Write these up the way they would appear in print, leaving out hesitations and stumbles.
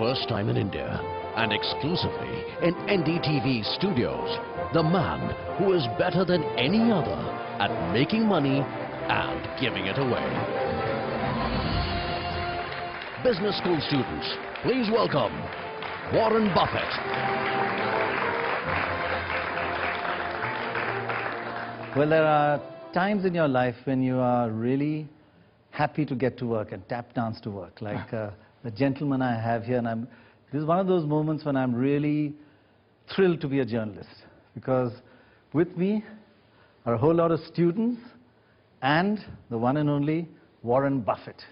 first time in India and exclusively in NDTV studios, the man who is better than any other at making money and giving it away. Business school students, please welcome Warren Buffett. Well, there are times in your life when you are really happy to get to work and tap dance to work, like the gentleman I have here. And this is one of those moments when I'm really thrilled to be a journalist, because with me are a whole lot of students and the one and only Warren Buffett.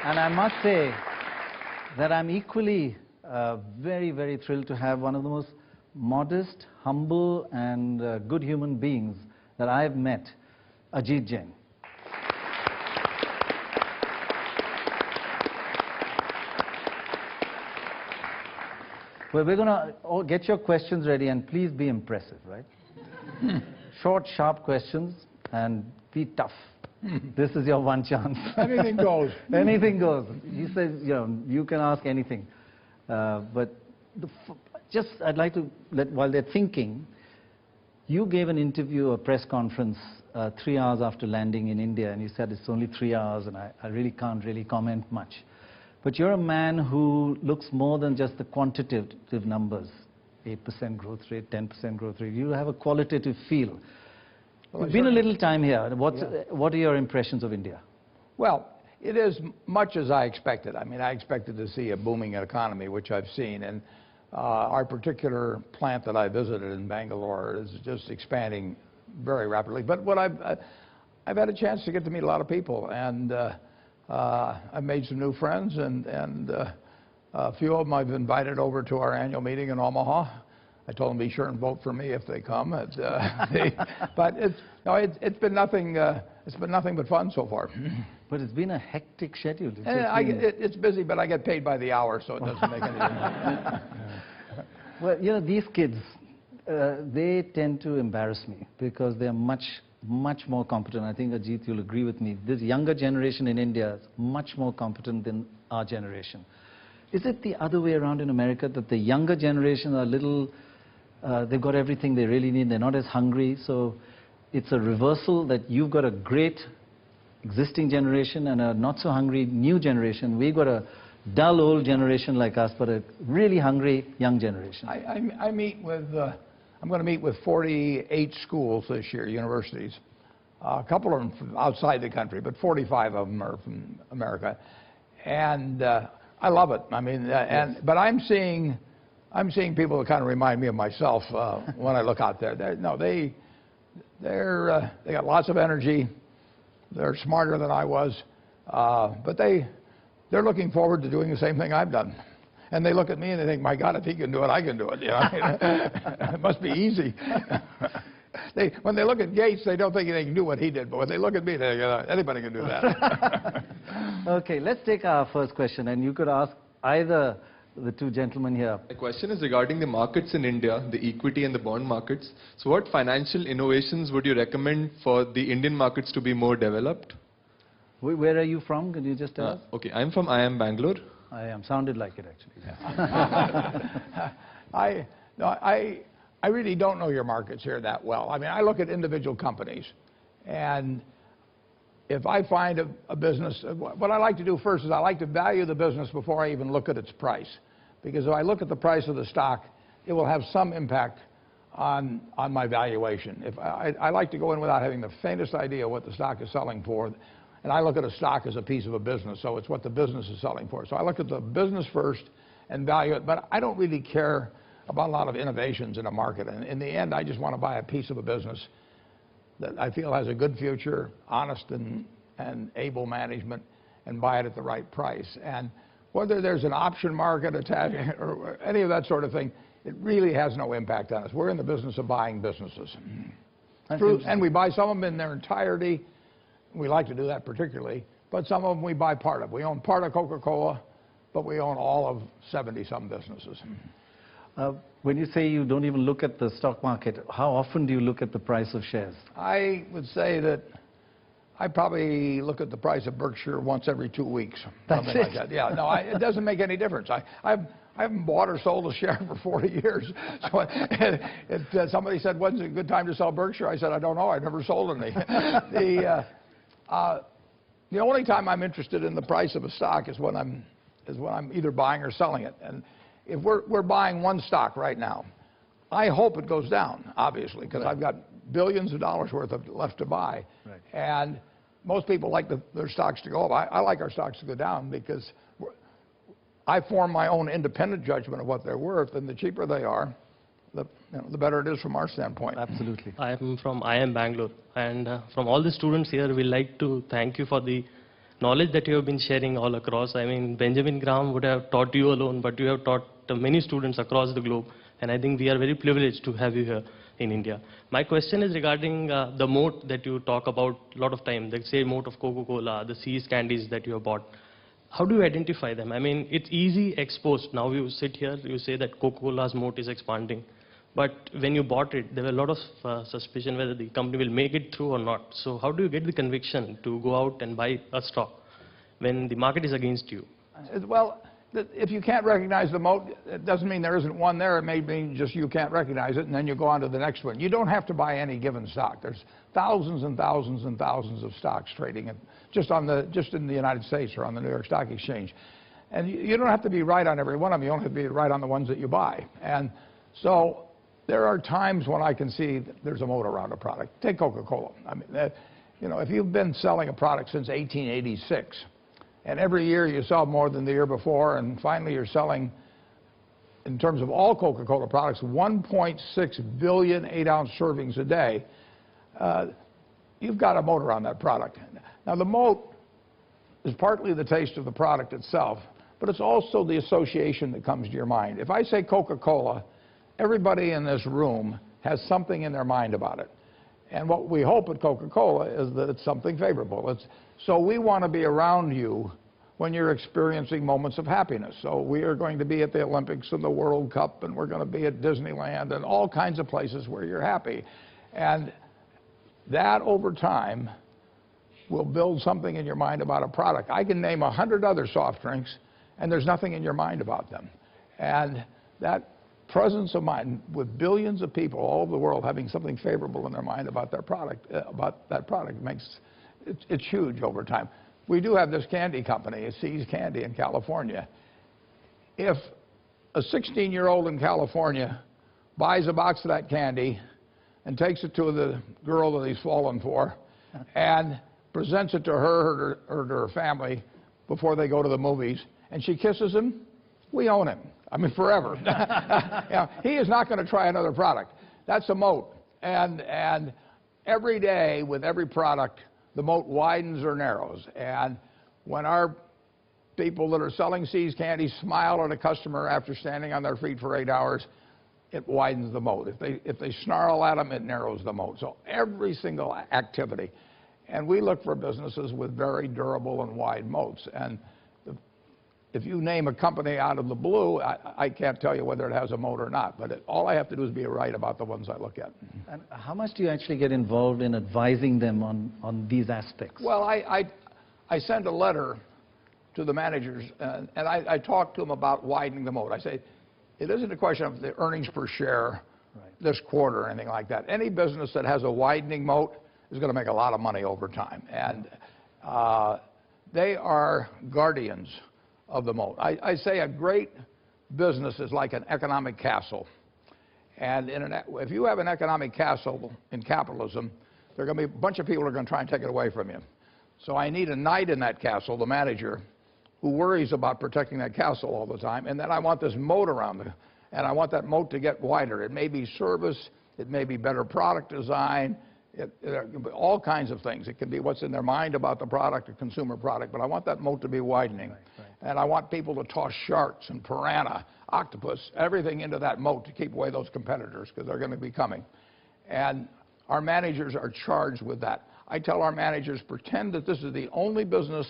And I must say that I'm equally very, very thrilled to have one of the most modest, humble, and good human beings that I have met, Ajit Jain. Well, we're going to get your questions ready, and please be impressive, right? Short, sharp questions, and be tough. This is your one chance. Anything goes. Anything goes. He says, you can ask anything. But I'd like to while they're thinking, you gave an interview, a press conference, 3 hours after landing in India, and you said it's only 3 hours, and I really can't comment much. But you're a man who looks more than just the quantitative numbers, 8% growth rate, 10% growth rate. You have a qualitative feel. Well, You've been a little time here. What are your impressions of India? Well, it is much as I expected. I mean, I expected to see a booming economy, which I've seen. And our particular plant that I visited in Bangalore is just expanding very rapidly. But what I've had a chance to get to meet a lot of people, and I've made some new friends, and a few of them I've invited over to our annual meeting in Omaha. I told them be sure and vote for me if they come. But it's been nothing. It's been nothing but fun so far. But it's been a hectic schedule. It's busy, but I get paid by the hour, so it doesn't make any difference. Well, these kids, they tend to embarrass me because they're much more competent. I think, Ajit, you'll agree with me. This younger generation in India is much more competent than our generation. Is it the other way around in America, that the younger generation are a little, they've got everything they really need, they're not as hungry, so it's a reversal that you've got a great existing generation and a not so hungry new generation. We've got a dull old generation like us, but a really hungry young generation. I meet with, I'm going to meet with 48 schools this year, universities. A couple of them from outside the country, but 45 of them are from America. And I love it. I mean, but I'm seeing people that kind of remind me of myself when I look out there. They got lots of energy. They're smarter than I was, but they're looking forward to doing the same thing I've done. And they look at me and they think, my God, if he can do it, I can do it. It must be easy. When they look at Gates, they don't think they can do what he did. But when they look at me, they think, anybody can do that. Okay, let's take our first question. And you could ask either the two gentlemen here. The question is regarding the markets in India, the equity and the bond markets. So what financial innovations would you recommend for the Indian markets to be more developed? Where are you from? Can you just tell us? Okay, I'm from IIM Bangalore. Sounded like it, actually. Yeah. I really don't know your markets here that well. I mean, I look at individual companies, and if I find a business, what I like to do first is I like to value the business before I even look at its price. Because if I look at the price of the stock, it will have some impact on my valuation. I like to go in without having the faintest idea what the stock is selling for. And I look at a stock as a piece of a business, so it's what the business is selling for. So I look at the business first and value it, but I don't really care about a lot of innovations in a market. And in the end, I just want to buy a piece of a business that I feel has a good future, honest and able management, and buy it at the right price. And whether there's an option market attached or any of that sort of thing, it really has no impact on us. We're in the business of buying businesses. And we buy some of them in their entirety. We like to do that particularly, but some of them we buy part of. We own part of Coca-Cola, but we own all of 70-some businesses. When you say you don't even look at the stock market, how often do you look at the price of shares? I would say that I probably look at the price of Berkshire once every 2 weeks. That's something it. like that. Yeah, no, it doesn't make any difference. I haven't bought or sold a share for 40 years. So somebody said, when's a good time to sell Berkshire? I said, I don't know. I've never sold any. The only time I'm interested in the price of a stock is when I'm either buying or selling it. And if we're buying one stock right now, I hope it goes down, obviously, because I've got billions of dollars worth of left to buy. Right. And most people like their stocks to go up. I like our stocks to go down because I form my own independent judgment of what they're worth, and the cheaper they are, the better it is from our standpoint. Absolutely. I am from IIM Bangalore, and from all the students here, we like to thank you for the knowledge that you have been sharing all across. I mean, Benjamin Graham would have taught you alone, but you have taught many students across the globe, and I think we are very privileged to have you here in India. My question is regarding the moat that you talk about a lot of time, the say moat of Coca-Cola, the Seas candies that you have bought. How do you identify them? I mean, it's easy exposed. Now you sit here, you say that Coca-Cola's moat is expanding. But when you bought it, there were a lot of suspicion whether the company will make it through or not. So how do you get the conviction to go out and buy a stock when the market is against you? Well, if you can't recognize the moat, it doesn't mean there isn't one there. It may mean just you can't recognize it, and then you go on to the next one. You don't have to buy any given stock. There's thousands and thousands and thousands of stocks trading just in the United States or on the New York Stock Exchange. And you don't have to be right on every one of them. You only have to be right on the ones that you buy. And so there are times when I can see that there's a moat around a product. Take Coca-Cola. I mean, you know, if you've been selling a product since 1886, and every year you sell more than the year before, and finally you're selling, in terms of all Coca-Cola products, 1.6 billion 8-ounce servings a day, you've got a moat around that product. Now, the moat is partly the taste of the product itself, but it's also the association that comes to your mind. If I say Coca-Cola, everybody in this room has something in their mind about it. And what we hope at Coca-Cola is that it's something favorable. So we want to be around you when you're experiencing moments of happiness. So we are going to be at the Olympics and the World Cup, and we're going to be at Disneyland and all kinds of places where you're happy. And that, over time, will build something in your mind about a product. I can name 100 other soft drinks, and there's nothing in your mind about them. And that presence of mind, with billions of people all over the world having something favorable in their mind about their product, it's huge over time. We do have this candy company, Seas Candy in California. If a 16-year-old in California buys a box of that candy and takes it to the girl that he's fallen for and presents it to her or to her family before they go to the movies, and she kisses him, we own him. I mean, forever. He is not going to try another product. That's a moat. And every day, with every product, the moat widens or narrows. And when our people that are selling Seas Candy smile at a customer after standing on their feet for 8 hours, it widens the moat. If they snarl at them, it narrows the moat. So every single activity. And we look for businesses with very durable and wide moats. And if you name a company out of the blue, I can't tell you whether it has a moat or not, but all I have to do is be right about the ones I look at. And how much do you actually get involved in advising them on these aspects? Well, I send a letter to the managers, and I talk to them about widening the moat. I say, it isn't a question of the earnings per share this quarter or anything like that. Any business that has a widening moat is going to make a lot of money over time. And they are guardians of the moat. I say a great business is like an economic castle. And if you have an economic castle in capitalism, there are going to be a bunch of people who are going to try and take it away from you. So I need a knight in that castle, the manager, who worries about protecting that castle all the time. And then I want this moat around it. And I want that moat to get wider. It may be service. It may be better product design. All kinds of things. It can be what's in their mind about the product, a consumer product, but I want that moat to be widening. Right. And I want people to toss sharks and piranha, octopus, everything into that moat to keep away those competitors, because they're going to be coming. And our managers are charged with that. I tell our managers, pretend that this is the only business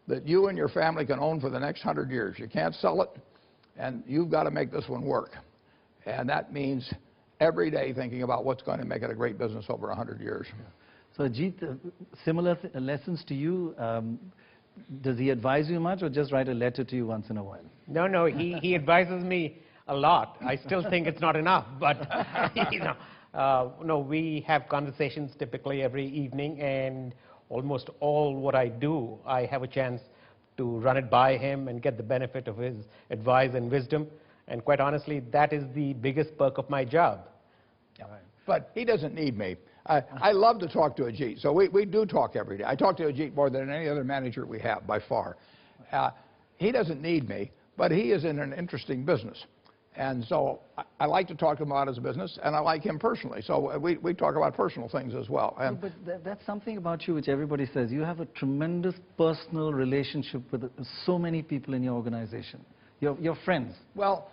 that you and your family can own for the next 100 years. You can't sell it, and you've got to make this one work. And that means every day thinking about what's going to make it a great business over 100 years. So Ajit, similar lessons to you. Does he advise you much or just write a letter to you once in a while? No, no, he advises me a lot. I still think it's not enough, but no, we have conversations typically every evening, and almost all what I do, I have a chance to run it by him and get the benefit of his advice and wisdom. And quite honestly, that is the biggest perk of my job. Yeah. But he doesn't need me. I love to talk to Ajit, so we do talk every day. I talk to Ajit more than any other manager we have, by far. He doesn't need me, but he is in an interesting business. And so I like to talk to him about his business, and I like him personally. So we talk about personal things as well. And but that's something about you which everybody says. You have a tremendous personal relationship with so many people in your organization. Your friends. Well,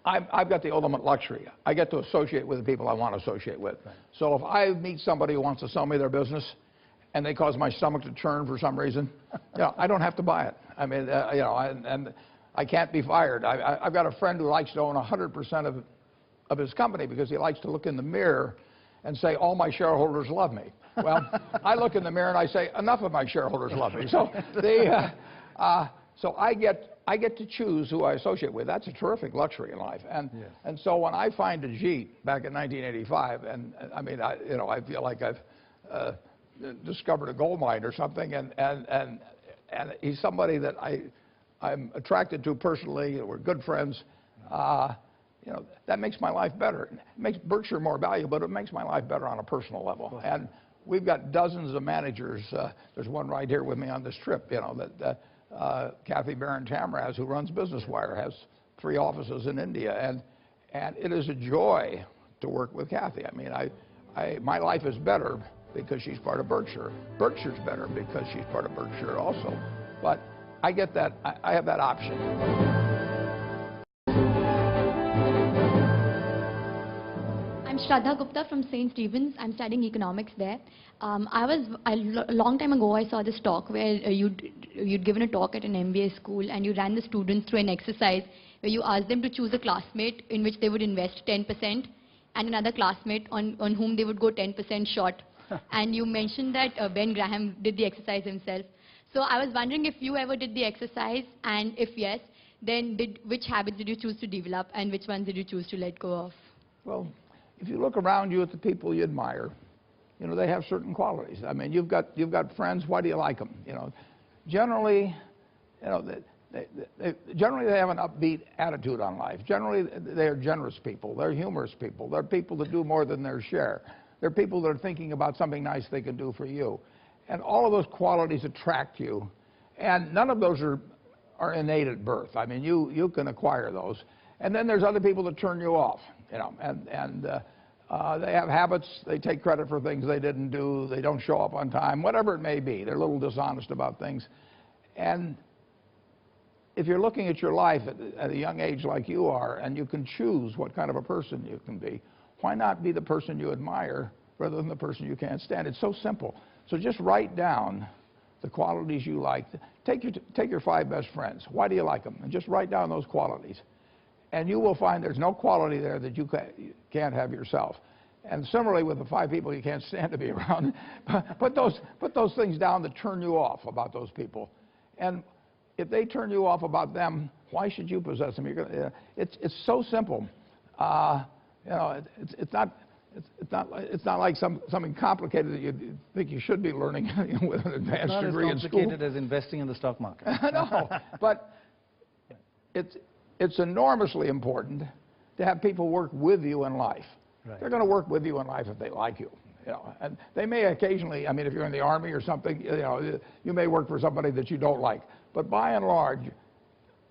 I've got the ultimate luxury. I get to associate with the people I want to associate with. Right. So if I meet somebody who wants to sell me their business and they cause my stomach to churn for some reason, I don't have to buy it. I mean, and I can't be fired. I've got a friend who likes to own 100% of his company because he likes to look in the mirror and say, all my shareholders love me. Well, I look in the mirror and I say, enough of my shareholders love me. So so I get to choose who I associate with. That's a terrific luxury in life. And yes. And so when I find Ajit back in 1985, and I mean, I feel like I've discovered a gold mine or something, and he's somebody that I'm attracted to personally. We're good friends. That makes my life better. It makes Berkshire more valuable, but it makes my life better on a personal level. And we've got dozens of managers. There's one right here with me on this trip, Kathy Barron-Tamraz, who runs Business Wire, has 3 offices in India, and it is a joy to work with Kathy. I mean, my life is better because she's part of Berkshire. Berkshire's better because she's part of Berkshire also. But I get that. I have that option. I'm Shraddha Gupta from St. Stephen's. I'm studying economics there. A long time ago, I saw this talk where you'd given a talk at an MBA school, and you ran the students through an exercise where you asked them to choose a classmate in which they would invest 10% and another classmate on whom they would go 10% short. And you mentioned that Ben Graham did the exercise himself. So I was wondering if you ever did the exercise, and if yes, then which habits did you choose to develop and which ones did you choose to let go of? Well, if you look around you at the people you admire, they have certain qualities. I mean, you've got friends. Why do you like them? Generally, generally they have an upbeat attitude on life. Generally, they are generous people. They're humorous people. They're people that do more than their share. They're people that are thinking about something nice they can do for you. And all of those qualities attract you. And none of those are innate at birth. I mean, you can acquire those. And then there's other people that turn you off, and they have habits. They take credit for things they didn't do. They don't show up on time, whatever it may be. They're a little dishonest about things. And if you're looking at your life at a young age like you are, and you can choose what kind of a person you can be, why not be the person you admire rather than the person you can't stand? It's so simple. So just write down the qualities you like. Take your 5 best friends. Why do you like them? And just write down those qualities. And you will find there's no quality there that you can't have yourself. And similarly with the 5 people you can't stand to be around, put those things down that turn you off about those people. And if they turn you off about them, why should you possess them? It's so simple. It's not like something complicated that you think you should be learning with an advanced degree in school. It's not as complicated as investing in the stock market. No, but it's enormously important to have people work with you in life. Right. They're going to work with you in life if they like you. And they may occasionally, I mean, if you're in the Army or something, you may work for somebody that you don't like. But by and large,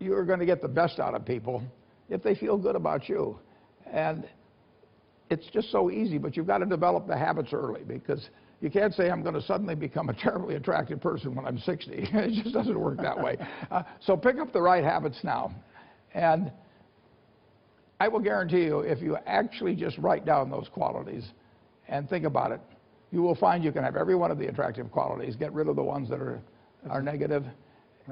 you're going to get the best out of people if they feel good about you. And it's just so easy, but you've got to develop the habits early, because you can't say I'm going to suddenly become a terribly attractive person when I'm 60. It just doesn't work that way. So pick up the right habits now. And I will guarantee you, if you actually just write down those qualities and think about it, you will find you can have every one of the attractive qualities, get rid of the ones that are negative,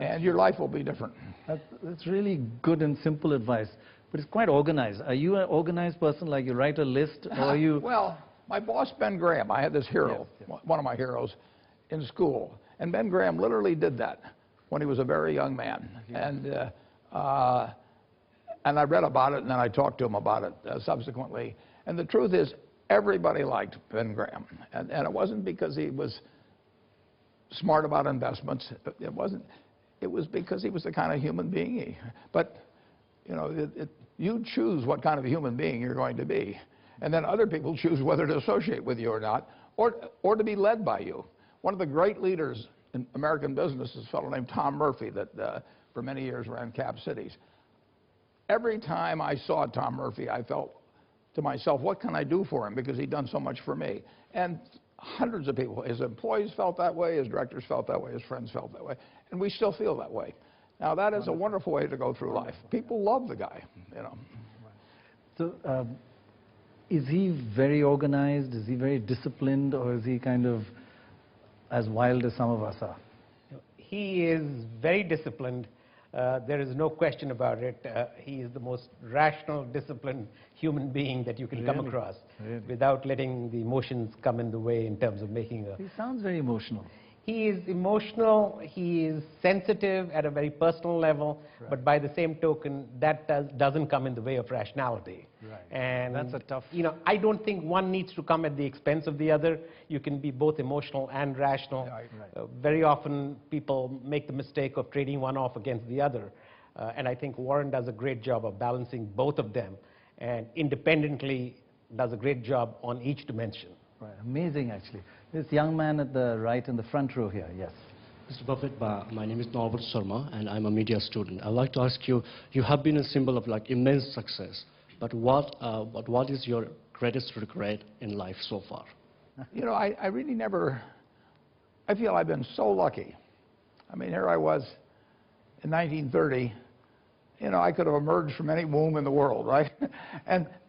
and your life will be different. That's really good and simple advice. But it's quite organized. Are you an organized person, like you write a list, or are you... Well, My boss, Ben Graham, I had this hero, one of my heroes, in school. And Ben Graham literally did that when he was a very young man. And I read about it, and then I talked to him about it subsequently. And the truth is, everybody liked Ben Graham. And it wasn't because he was smart about investments. It was because he was the kind of human being But, you know, you choose what kind of a human being you're going to be. And then other people choose whether to associate with you or not, or to be led by you. One of the great leaders in American business is a fellow named Tom Murphy that for many years ran Cap Cities. Every time I saw Tom Murphy, I felt to myself, what can I do for him? Because he'd done so much for me. And hundreds of people, his employees felt that way, his directors felt that way, his friends felt that way. And we still feel that way. Now, that is a wonderful way to go through life. People love the guy, you know. So, is he very organized? Is he very disciplined? Or is he kind of as wild as some of us are? He is very disciplined. There is no question about it. He is the most rational, disciplined human being that you can come across without letting the emotions come in the way in terms of making a... He sounds very emotional. He is emotional, he is sensitive at a very personal level, but by the same token, that doesn't come in the way of rationality. And that's a tough... You know, I don't think one needs to come at the expense of the other. You can be both emotional and rational. Very often, people make the mistake of trading one off against the other. And I think Warren does a great job of balancing both of them, and independently does a great job on each dimension. Right, amazing actually. This young man at the right in the front row here, yes. Mr. Buffett, my name is Norbert Sharma and I'm a media student. I'd like to ask you, you have been a symbol of like immense success, but what is your greatest regret in life so far? You know, I really never, I feel I've been so lucky. I mean, here I was in 1930, you know, I could have emerged from any womb in the world, right?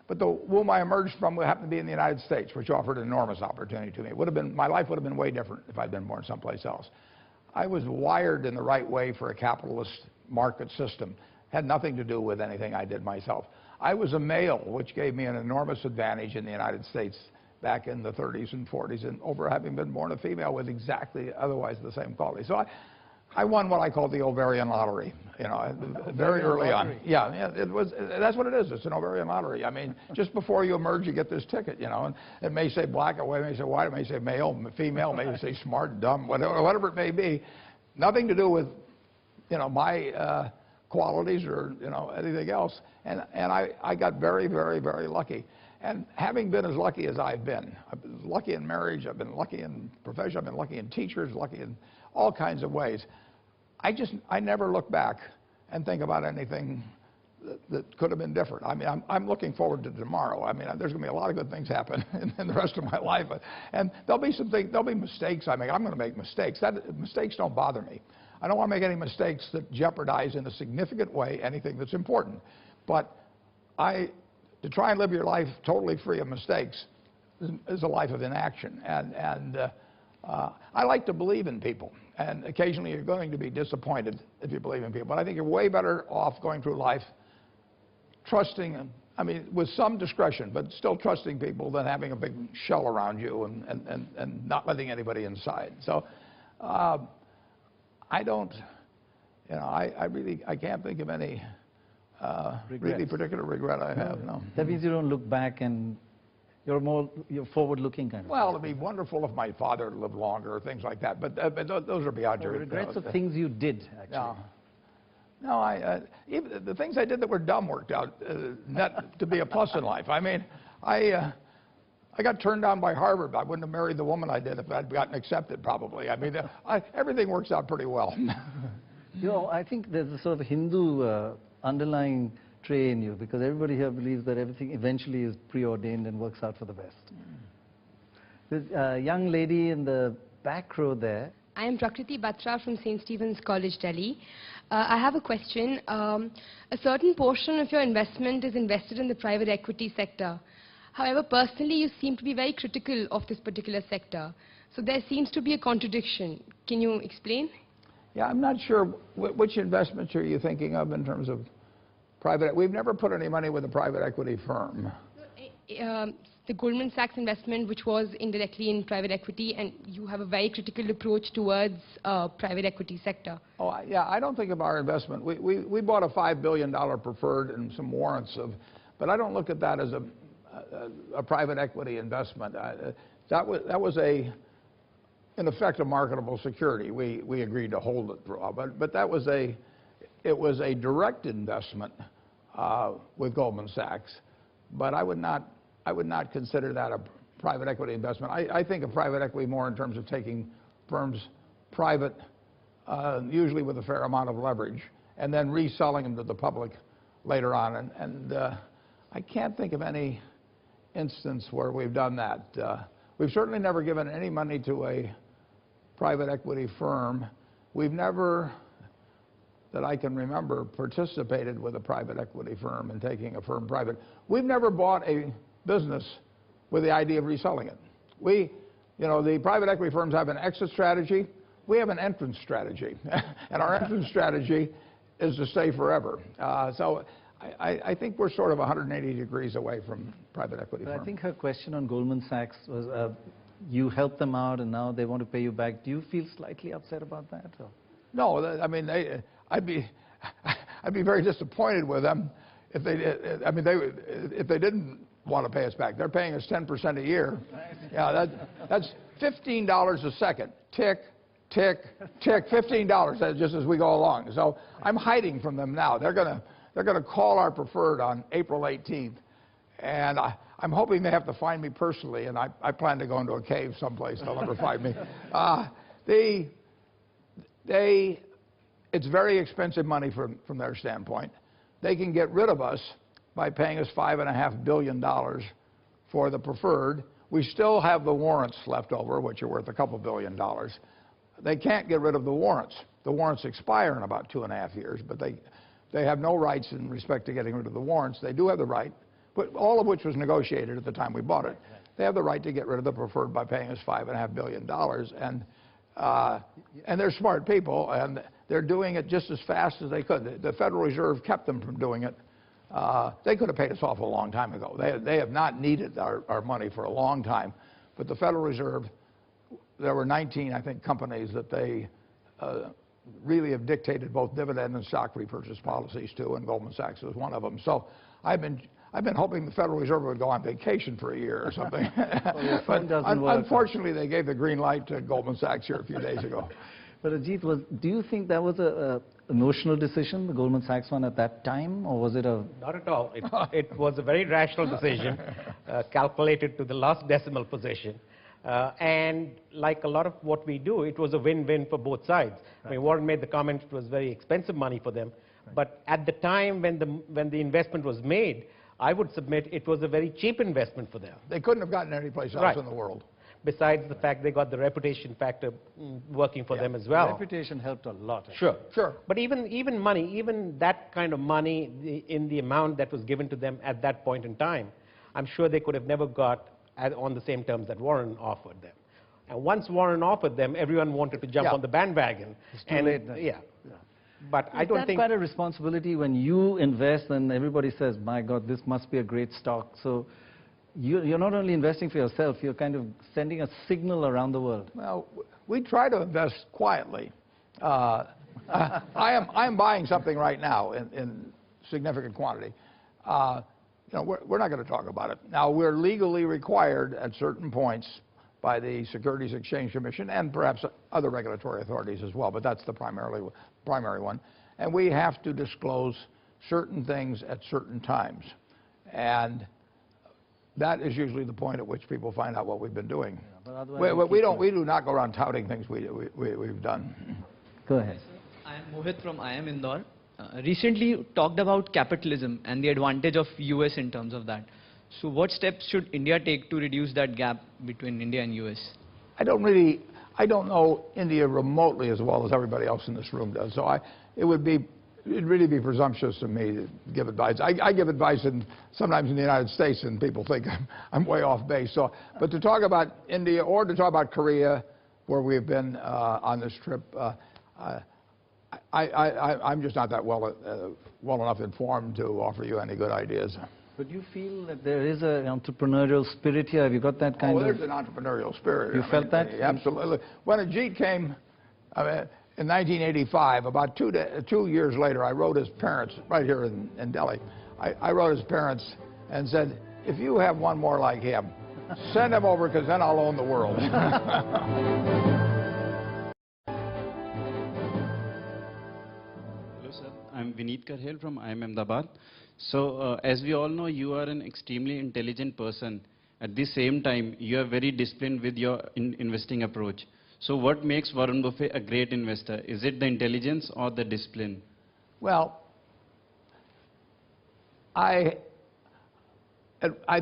But the womb I emerged from happened to be in the United States, which offered an enormous opportunity to me. My life would have been way different if I'd been born someplace else. I was wired in the right way for a capitalist market system. Had nothing to do with anything I did myself. I was a male, which gave me an enormous advantage in the United States back in the 30s and 40s, and over having been born a female with exactly otherwise the same quality. So I won what I call the ovarian lottery, you know, very early on. Yeah, it was. That's what it is. It's an ovarian lottery. I mean, just before you emerge, you get this ticket, you know, and it may say black or white, it may say white, it may say male, female, it may say smart, dumb, whatever it may be. Nothing to do with, you know, my qualities or, you know, anything else. And I got very, very, very lucky. And having been as lucky as I've been lucky in marriage, I've been lucky in profession, I've been lucky in teachers, lucky in all kinds of ways. I never look back and think about anything that could have been different. I mean, I'm looking forward to tomorrow. I mean, there's going to be a lot of good things happen in the rest of my life. And there'll be mistakes I make. I'm going to make mistakes. Mistakes don't bother me. I don't want to make any mistakes that jeopardize in a significant way anything that's important. But to try and live your life totally free of mistakes is a life of inaction. And I like to believe in people. And occasionally you're going to be disappointed if you believe in people. But I think you're way better off going through life trusting, I mean, with some discretion, but still trusting people than having a big shell around you and not letting anybody inside. So I don't, you know, I can't think of any really particular regret I have, no. That means you don't look back and you're forward-looking kind of. Well, it'd be wonderful if my father lived longer or things like that, but those are beyond your... Regrets of things you did, actually. No, even the things I did that were dumb worked out net to be a plus in life. I mean, I got turned down by Harvard. I wouldn't have married the woman I did if I'd gotten accepted, probably. I mean, everything works out pretty well. You know, I think there's a sort of Hindu underlying trait in you, because everybody here believes that everything eventually is preordained and works out for the best. There's a young lady in the back row there. I am Prakriti Batra from St. Stephen's College, Delhi. I have a question. A certain portion of your investment is invested in the private equity sector. However, personally, you seem to be very critical of this particular sector. So there seems to be a contradiction. Can you explain? Yeah, I'm not sure which investments are you thinking of in terms of private. We've never put any money with a private equity firm. the Goldman Sachs investment, which was indirectly in private equity, and you have a very critical approach towards private equity sector. Oh, yeah, I don't think of our investment. We bought a $5 billion preferred and some warrants but I don't look at that as a private equity investment. That was in effect, a marketable security. We agreed to hold it for a while, but it was a direct investment with Goldman Sachs. But I would not consider that a private equity investment. I think of private equity more in terms of taking firms private, usually with a fair amount of leverage, and then reselling them to the public later on. And I can't think of any instance where we've done that. We've certainly never given any money to a private equity firm. We've never, that I can remember, participated with a private equity firm in taking a firm private. We've never bought a business with the idea of reselling it. The private equity firms have an exit strategy. We have an entrance strategy. And our entrance strategy is to stay forever. So I think we're sort of 180 degrees away from private equity firms. I think her question on Goldman Sachs was, you helped them out and now they want to pay you back. Do you feel slightly upset about that? Or? No, I mean, I'd be very disappointed with them if they did. I mean, if they didn't want to pay us back. They're paying us 10% a year. Yeah, that's $15 a second. Tick, tick, tick. $15 just as we go along. So I'm hiding from them now. They're gonna call our preferred on April 18th, and I'm hoping they have to find me personally. And I plan to go into a cave someplace. They'll never find me. It's very expensive money from their standpoint. They can get rid of us by paying us $5.5 billion for the preferred. We still have the warrants left over, which are worth a couple $2 billion. They can't get rid of the warrants. The warrants expire in about 2.5 years, but they have no rights in respect to getting rid of the warrants. They do have the right, but all of which was negotiated at the time we bought it. They have the right to get rid of the preferred by paying us $5.5 billion. And they're smart people, and they're doing it just as fast as they could. The Federal Reserve kept them from doing it. They could have paid us off a long time ago. They have not needed our money for a long time. But the Federal Reserve, there were 19, I think, companies that they really have dictated both dividend and stock repurchase policies to, and Goldman Sachs was one of them. So I've been hoping the Federal Reserve would go on vacation for a year or something. But unfortunately, they gave the green light to Goldman Sachs here a few days ago. But Ajit, do you think that was an emotional decision, the Goldman Sachs one at that time, or was it a... Not at all. It was a very rational decision, calculated to the last decimal position. And like a lot of what we do, it was a win-win for both sides. Right. I mean, Warren made the comment it was very expensive money for them. Right. But at the time when the investment was made, I would submit it was a very cheap investment for them. They couldn't have gotten anyplace else in the world. Besides the fact they got the reputation factor working for them as well. The reputation helped a lot. Sure, sure. But even money, even that kind of money in the amount that was given to them at that point in time, I'm sure they could have never got on the same terms that Warren offered them. And once Warren offered them, everyone wanted to jump on the bandwagon. It's too late then. Yeah. But I don't think... Is that quite a responsibility when you invest and everybody says, my God, this must be a great stock. So you're not only investing for yourself, you're kind of sending a signal around the world. Well, we try to invest quietly. I am buying something right now in significant quantity. We're not going to talk about it. Now, we're legally required at certain points by the Securities Exchange Commission and perhaps other regulatory authorities as well, but that's the primary one. And we have to disclose certain things at certain times. And that is usually the point at which people find out what we've been doing. Yeah, we do not go around touting things we've done. Go ahead. I am Mohit from IIM Indore. Recently you talked about capitalism and the advantage of US in terms of that. So what steps should India take to reduce that gap between India and US? I don't know India remotely as well as everybody else in this room does. So it'd really be presumptuous of me to give advice. I give advice sometimes in the United States, and people think I'm way off base. So, but to talk about India or to talk about Korea, where we've been on this trip, I'm just not that well enough informed to offer you any good ideas. But do you feel that there is an entrepreneurial spirit here? Have you got that kind of... there's an entrepreneurial spirit. You felt that? Absolutely. When Ajit came in 1985, about 2 years later, I wrote his parents, right here in Delhi, I wrote his parents and said, if you have one more like him, send him over, because then I'll own the world. Hello, sir. I'm Vineet Karhel from IIM Ahmedabad. So, as we all know, you are an extremely intelligent person. At the same time, you are very disciplined with your investing approach. So, what makes Warren Buffett a great investor? Is it the intelligence or the discipline? Well, I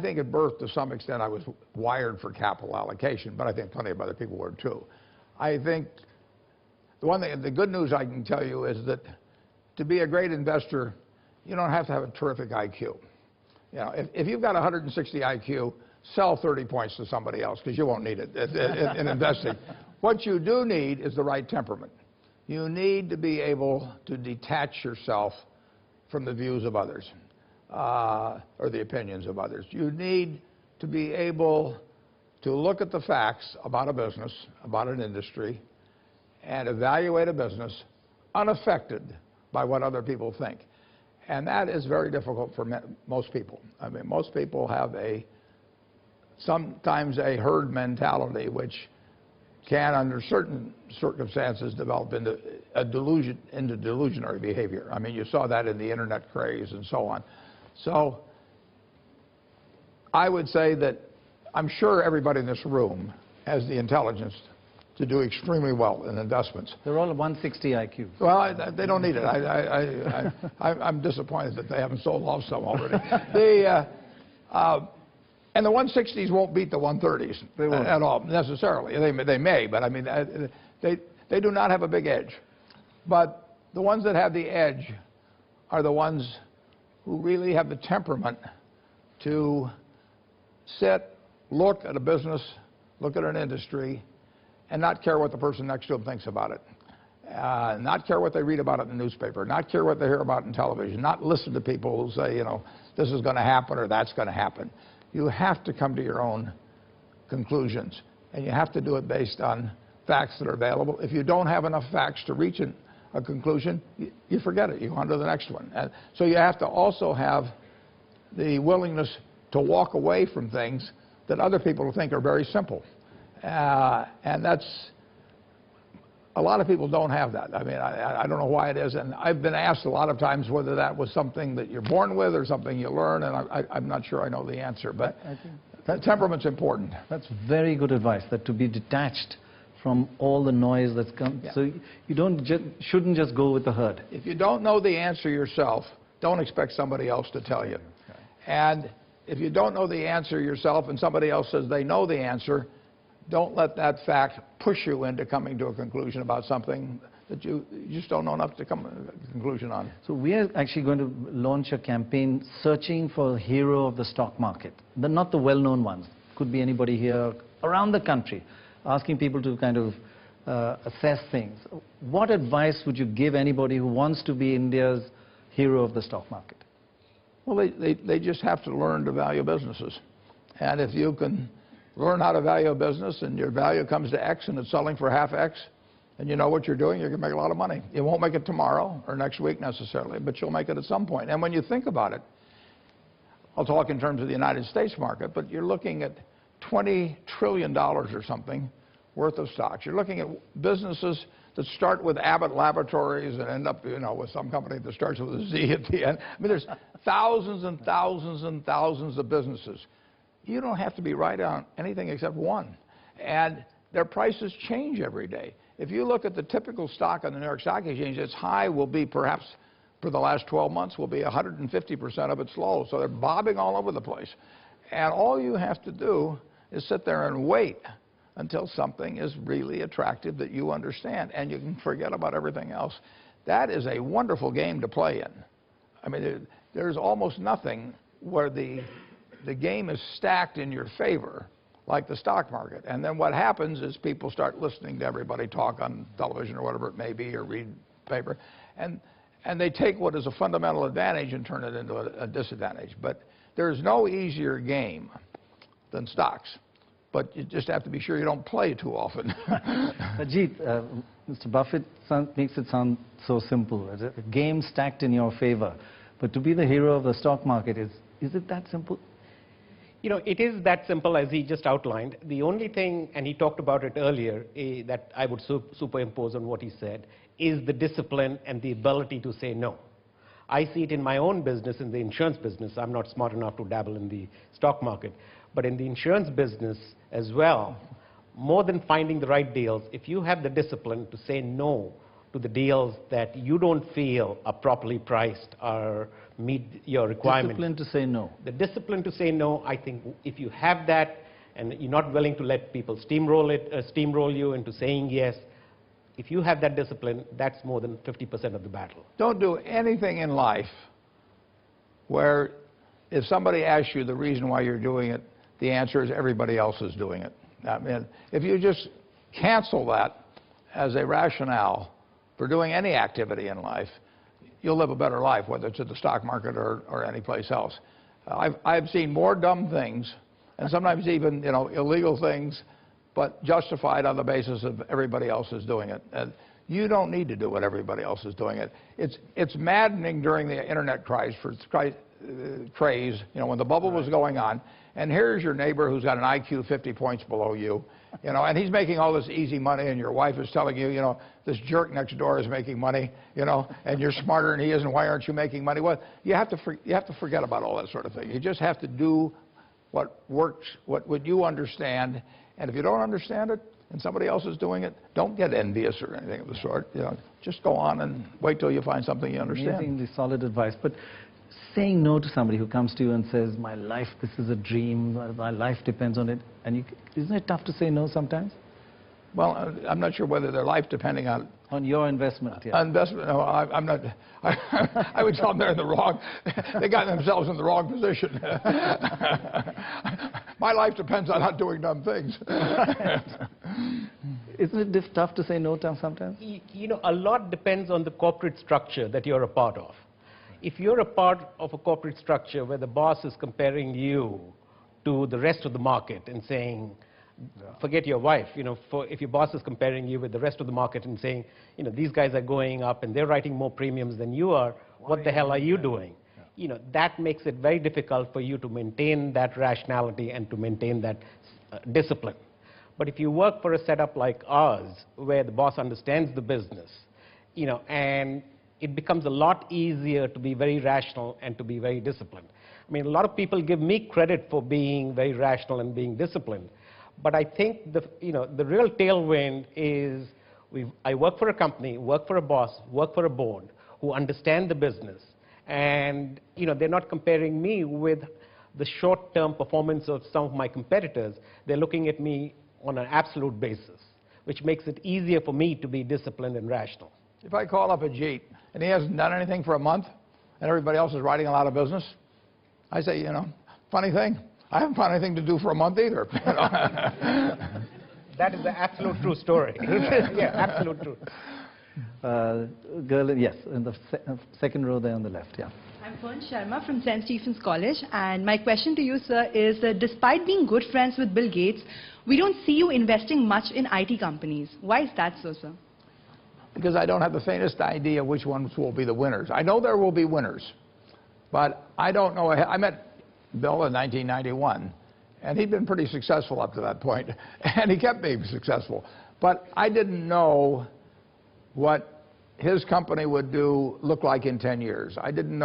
think at birth, to some extent, I was wired for capital allocation, but I think plenty of other people were too. I think the good news I can tell you is that to be a great investor, you don't have to have a terrific IQ. You know, if you've got 160 IQ, sell 30 points to somebody else, because you won't need it in investing. What you do need is the right temperament. You need to be able to detach yourself from the views of others. Or the opinions of others. You need to be able to look at the facts about a business, about an industry, and evaluate a business unaffected by what other people think. And that is very difficult for most people. I mean, most people have sometimes a herd mentality, which can, under certain circumstances, develop into delusionary behavior. I mean, you saw that in the internet craze and so on. So I would say that I'm sure everybody in this room has the intelligence to do extremely well in investments. They're all 160 IQ. Well, they don't need it. I'm disappointed that they haven't sold off some already. And the 160s won't beat the 130s at all, necessarily. They may, but I mean, they do not have a big edge. But the ones that have the edge are the ones who really have the temperament to sit, look at a business, look at an industry, and not care what the person next to them thinks about it. Not care what they read about it in the newspaper, not care what they hear about in television, not listen to people who say, you know, this is going to happen or that's going to happen. You have to come to your own conclusions, and you have to do it based on facts that are available. If you don't have enough facts to reach a conclusion, you forget it. You go on to the next one. So you have to also have the willingness to walk away from things that other people think are very simple. And that's, a lot of people don't have that. I mean, I don't know why it is. And I've been asked a lot of times whether that was something that you're born with or something you learn, and I'm not sure I know the answer. But temperament's important. That's very good advice, that to be detached from all the noise that's come. Yeah. So you shouldn't just go with the herd. If you don't know the answer yourself, don't expect somebody else to tell you. Okay. And if you don't know the answer yourself and somebody else says they know the answer, don't let that fact push you into coming to a conclusion about something that you just don't know enough to come to a conclusion on. So we are actually going to launch a campaign searching for a hero of the stock market. Not the well-known ones. Could be anybody here around the country, asking people to kind of assess things. What advice would you give anybody who wants to be India's hero of the stock market? Well, they just have to learn to value businesses. And if you can learn how to value a business and your value comes to X and it's selling for half X, and you know what you're doing, you're going to make a lot of money. You won't make it tomorrow or next week necessarily, but you'll make it at some point. And when you think about it, I'll talk in terms of the United States market, but you're looking at $20 trillion or something worth of stocks. You're looking at businesses that start with Abbott Laboratories and end up, you know, with some company that starts with a Z at the end. I mean, there's thousands and thousands and thousands of businesses. You don't have to be right on anything except one. And their prices change every day. If you look at the typical stock on the New York Stock Exchange, its high will be perhaps, for the last 12 months, will be 150% of its low. So they're bobbing all over the place. And all you have to do is sit there and wait until something is really attractive that you understand, and you can forget about everything else. That is a wonderful game to play in. I mean, there's almost nothing where the game is stacked in your favor like the stock market. And then what happens is people start listening to everybody talk on television or whatever it may be, or read paper, and they take what is a fundamental advantage and turn it into a disadvantage. But there's no easier game than stocks, but you just have to be sure you don't play too often. Ajit, Mr. Buffett makes it sound so simple. A game stacked in your favor. But to be the hero of the stock market, is it that simple? You know, it is that simple as he just outlined. The only thing, and he talked about it earlier, that I would superimpose on what he said, is the discipline and the ability to say no. I see it in my own business, in the insurance business. I'm not smart enough to dabble in the stock market. But in the insurance business as well, more than finding the right deals, if you have the discipline to say no to the deals that you don't feel are properly priced or meet your requirements. Discipline to say no. The discipline to say no, I think if you have that and you're not willing to let people steamroll you into saying yes, if you have that discipline, that's more than 50% of the battle. Don't do anything in life where if somebody asks you the reason why you're doing it, the answer is everybody else is doing it. I mean, if you just cancel that as a rationale for doing any activity in life, you'll live a better life, whether it's at the stock market or any place else. I've seen more dumb things, and sometimes even illegal things, but justified on the basis of everybody else is doing it. And you don't need to do what everybody else is doing it. It's maddening during the internet craze, when the bubble was going on, and here's your neighbor who's got an IQ 50 points below you, and he's making all this easy money, and your wife is telling you, this jerk next door is making money, and you're smarter than he is, and why aren't you making money? Well, you have to forget about all that sort of thing. You just have to do what works, what you understand, and if you don't understand it and somebody else is doing it, don't get envious or anything of the sort. Just go on and wait till you find something you understand. Amazingly solid advice. But saying no to somebody who comes to you and says, my life, this is a dream, my life depends on it, and isn't it tough to say no sometimes? Well, I'm not sure whether their life depending on your investment. Yeah. Investment? No, I'm not. I would tell them they're in the wrong. They got themselves in the wrong position. My life depends on not doing dumb things. Isn't it tough to say no to sometimes? A lot depends on the corporate structure that you're a part of. If you're a part of a corporate structure where the boss is comparing you to the rest of the market and saying, forget your wife, if your boss is comparing you with the rest of the market and saying, these guys are going up and they're writing more premiums than you are, what the hell are you doing? That makes it very difficult for you to maintain that rationality and to maintain that discipline. But if you work for a setup like ours, where the boss understands the business, and it becomes a lot easier to be very rational and to be very disciplined. I mean, a lot of people give me credit for being very rational and being disciplined. But I think the real tailwind is I work for a company, work for a boss, work for a board who understand the business. And they're not comparing me with the short-term performance of some of my competitors. They're looking at me on an absolute basis, which makes it easier for me to be disciplined and rational. If I call up Ajit and he hasn't done anything for a month and everybody else is writing a lot of business, I say, funny thing, I haven't found anything to do for a month either. That is the absolute true story. Yeah, absolute truth. Girl, yes, in the second row there on the left, yeah. I'm Fern Sharma from St. Stephen's College, and my question to you, sir, is that despite being good friends with Bill Gates, we don't see you investing much in IT companies. Why is that so, sir? Because I don't have the faintest idea which ones will be the winners. I know there will be winners, but I don't know. I met Bill in 1991, and he'd been pretty successful up to that point, and he kept being successful. But I didn't know what his company would look like in 10 years. I didn't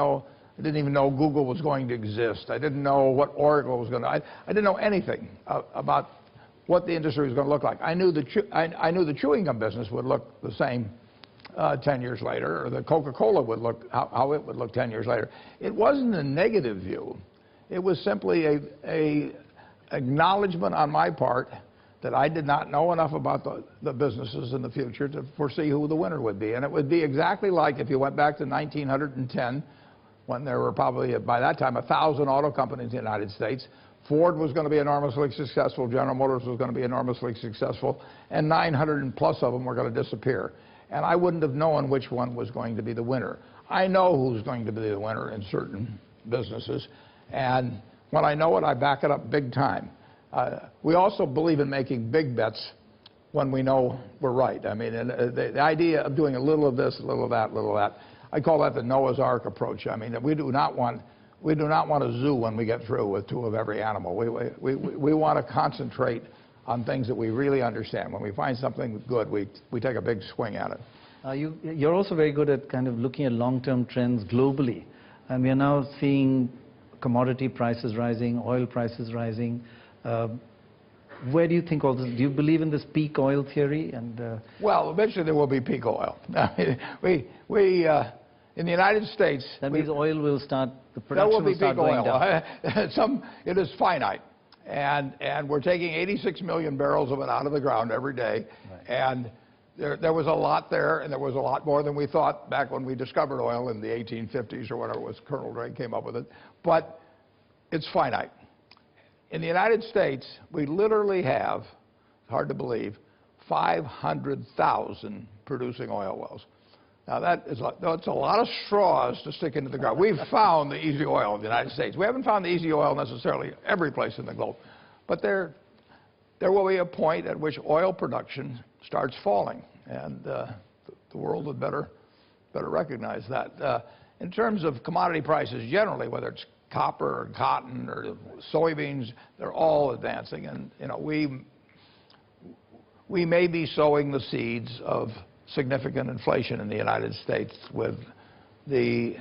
even know Google was going to exist. I didn't know what Oracle was going to. I didn't know anything about what the industry was going to look like. I knew the chewing gum business would look the same 10 years later, or the Coca-Cola would look how it would look 10 years later. It wasn't a negative view. It was simply a acknowledgement on my part that I did not know enough about the businesses in the future to foresee who the winner would be. And it would be exactly like if you went back to 1910, when there were probably, by that time, 1,000 auto companies in the United States. Ford was going to be enormously successful, General Motors was going to be enormously successful, and 900 and plus of them were going to disappear. And I wouldn't have known which one was going to be the winner. I know who's going to be the winner in certain businesses, And when I know it, I back it up big time. We also believe in making big bets when we know we're right. I mean, the idea of doing a little of this, a little of that, a little of that, I call that the Noah's Ark approach. I mean, we do not want a zoo when we get through with 2 of every animal. We want to concentrate on things that we really understand. When we find something good, we take a big swing at it. You're also very good at kind of looking at long-term trends globally. And we are now seeing commodity prices rising, oil prices rising. Where do you think all this, do you believe in this peak oil theory? And well, eventually there will be peak oil. In the United States... That means oil will start, the production will start going down. It is finite. And we're taking 86 million barrels of it out of the ground every day. Right. And there was a lot there, and there was a lot more than we thought back when we discovered oil in the 1850s or whatever it was. Colonel Drake came up with it. But it's finite. In the United States, we literally have, hard to believe, 500,000 producing oil wells. Now, that's a lot of straws to stick into the ground. We've found the easy oil in the United States. We haven't found the easy oil necessarily every place in the globe. But there will be a point at which oil production starts falling, and the world would better recognize that. In terms of commodity prices generally, whether it's copper or cotton or soybeans, they're all advancing. And, you know, we may be sowing the seeds of significant inflation in the United States with the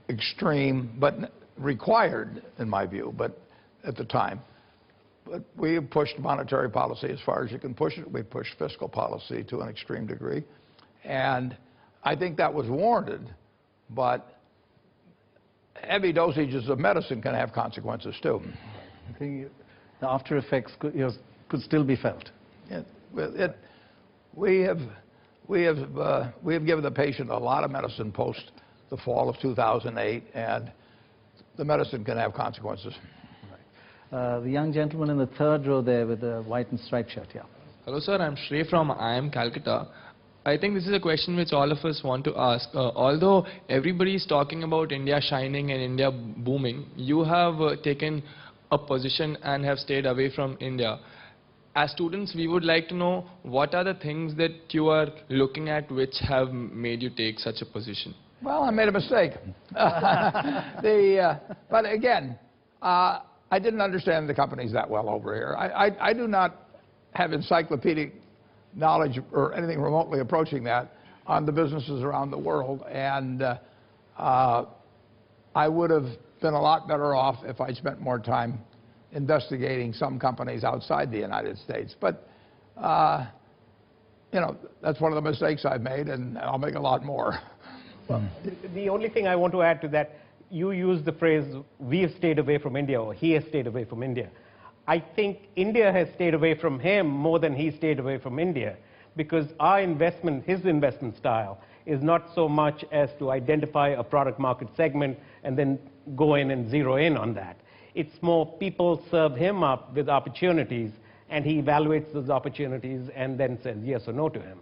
extreme, but required, in my view, but at the time. But we have pushed monetary policy as far as you can push it. We've pushed fiscal policy to an extreme degree. And I think that was warranted, but heavy dosages of medicine can have consequences too. I think the after effects could still be felt. We have given the patient a lot of medicine post the fall of 2008, and the medicine can have consequences. Right. The young gentleman in the third row there with the white and striped shirt, yeah. Hello sir, I'm Shrey from IIM Calcutta. I think this is a question which all of us want to ask. Although everybody is talking about India shining and India booming, you have taken a position and have stayed away from India. As students, we would like to know what are the things that you are looking at which have made you take such a position? Well, I made a mistake. But again, I didn't understand the companies that well over here. I do not have encyclopedic knowledge or anything remotely approaching that on the businesses around the world, and I would have been a lot better off if I'd spent more time investigating some companies outside the United States. But you know, that's one of the mistakes I've made, and I'll make a lot more. Well, the only thing I want to add to that, you used the phrase, we have stayed away from India, or he has stayed away from India. I think India has stayed away from him more than he stayed away from India, because our investment, his investment style, is not so much as to identify a product market segment and then go in and zero in on that. It's more people serve him up with opportunities, and he evaluates those opportunities and then says yes or no to him.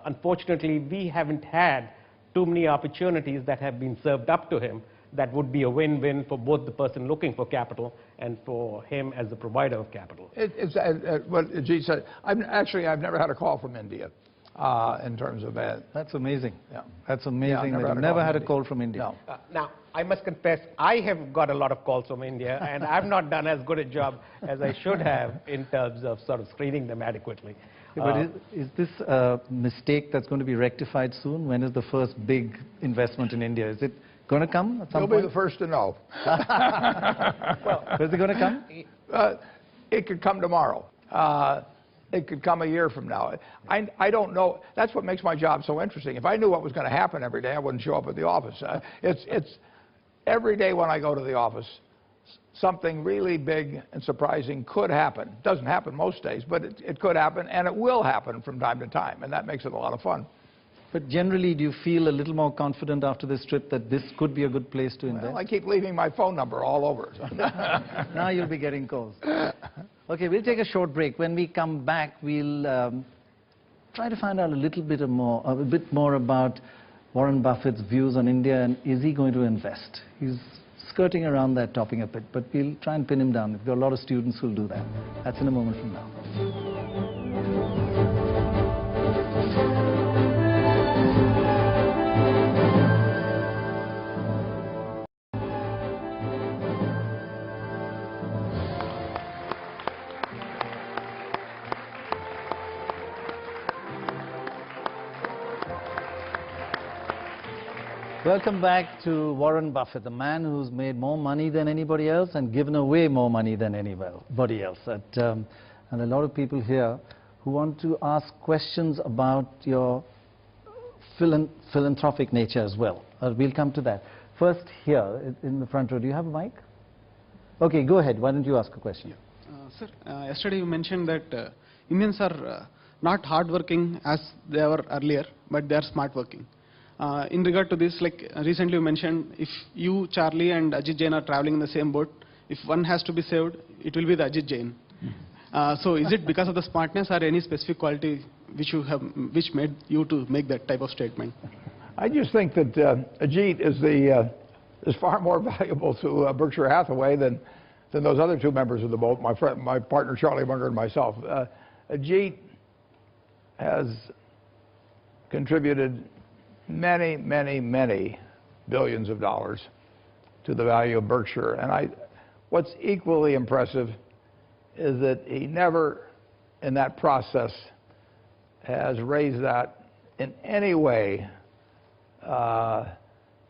Unfortunately, we haven't had too many opportunities that have been served up to him that would be a win-win for both the person looking for capital and for him as the provider of capital. It's what Ajit said. I've never had a call from India in terms of that. That's amazing. Yeah, that's amazing. Yeah, I've never had a call from India. No. Now, I must confess, I have got a lot of calls from India, and I've not done as good a job as I should have in terms of sort of screening them adequately. But is this a mistake that's going to be rectified soon? When is the first big investment in India? Is it going to come at some point? You'll be the first to know. Well, is it going to come? It could come tomorrow. It could come a year from now. I don't know. That's what makes my job so interesting. If I knew what was going to happen every day, I wouldn't show up at the office. It's every day when I go to the office, something really big and surprising could happen. It doesn't happen most days, but it could happen, and it will happen from time to time, and that makes it a lot of fun. But generally, do you feel a little more confident after this trip that this could be a good place to invest? Well, I keep leaving my phone number all over. Now you'll be getting calls. Okay, we'll take a short break. When we come back, we'll try to find out a bit more about Warren Buffett's views on India and is he going to invest? He's skirting around that topic a bit, but we'll try and pin him down. We've got a lot of students who'll do that. That's in a moment from now. Welcome back to Warren Buffett, the man who's made more money than anybody else and given away more money than anybody else. And a lot of people here who want to ask questions about your philanthropic nature as well. We'll come to that. First here in the front row, do you have a mic? Okay, go ahead. Why don't you ask a question? Sir, yesterday you mentioned that Indians are not hardworking as they were earlier, but they are smart working. In regard to this, like recently you mentioned, if you, Charlie and Ajit Jain are traveling in the same boat, if one has to be saved, it will be the Ajit Jain. So is it because of the smartness or any specific quality which made you to make that type of statement? I just think that Ajit is far more valuable to Berkshire Hathaway than those other two members of the boat, my partner Charlie Munger and myself. Ajit has contributed many, many, many billions of dollars to the value of Berkshire. And what's equally impressive is that he never, in that process, has raised that in any way by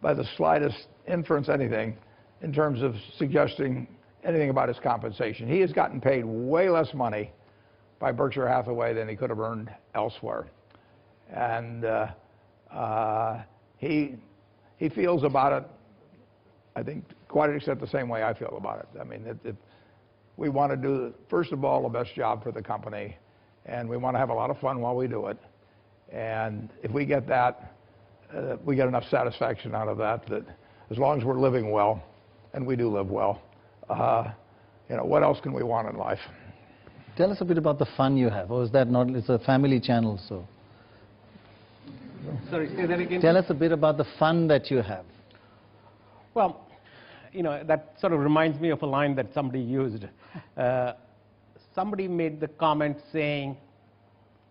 the slightest inference, anything, in terms of suggesting anything about his compensation. He has gotten paid way less money by Berkshire Hathaway than he could have earned elsewhere. And he feels about it, I think, quite an extent the same way I feel about it. I mean, we want to do, first of all, the best job for the company, and we want to have a lot of fun while we do it. And if we get that, we get enough satisfaction out of that as long as we're living well, and we do live well, what else can we want in life? Tell us a bit about the fun you have, or is that not, it's a family channel, so. Sorry, say that again. Tell us a bit about the fun that you have. Well, that sort of reminds me of a line that somebody used. Somebody made the comment saying,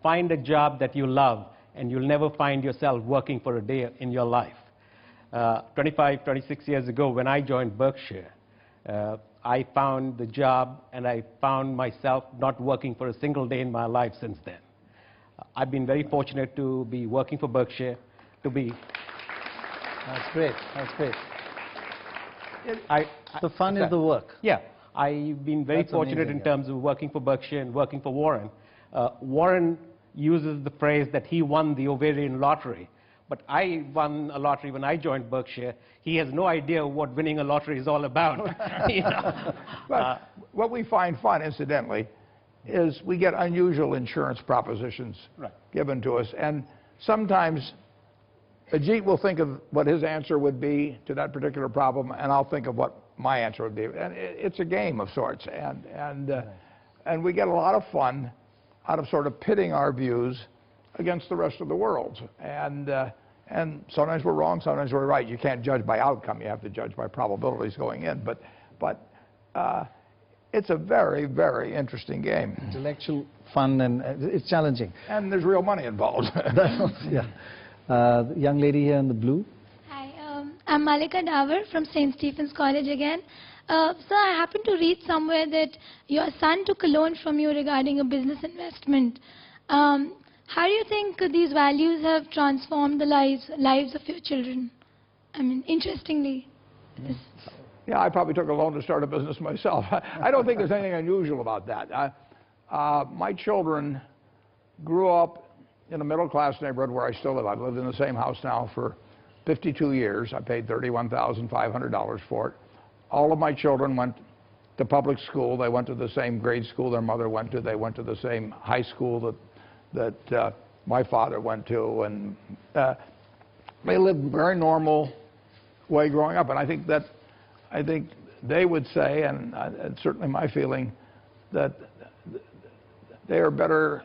find a job that you love and you'll never find yourself working for a day in your life. 25, 26 years ago when I joined Berkshire, I found the job and I found myself not working for a single day in my life since then. I've been very fortunate to be working for Berkshire, to be... That's great, that's great. The fun is the work. Yeah, I've been very fortunate in terms of working for Berkshire and working for Warren. Warren uses the phrase that he won the ovarian lottery, but I won a lottery when I joined Berkshire. He has no idea what winning a lottery is all about. But what we find fun, incidentally, is we get unusual insurance propositions given to us. And sometimes Ajit will think of what his answer would be to that particular problem, and I'll think of what my answer would be. And it's a game of sorts. And we get a lot of fun out of sort of pitting our views against the rest of the world. And sometimes we're wrong, sometimes we're right. You can't judge by outcome. You have to judge by probabilities going in. But it's a very, very interesting game. Intellectual fun, and it's challenging. And there's real money involved. Yeah. The young lady here in the blue. Hi, I'm Malika Davar from St. Stephen's College again. So I happened to read somewhere that your son took a loan from you regarding a business investment. How do you think these values have transformed the lives of your children? I mean, interestingly. Yeah, I probably took a loan to start a business myself. I don't think there's anything unusual about that. My children grew up in a middle-class neighborhood where I still live. I've lived in the same house now for 52 years. I paid $31,500 for it. All of my children went to public school. They went to the same grade school their mother went to. They went to the same high school that my father went to. And they lived a very normal way growing up. And I think they would say, and it's certainly my feeling, that they are better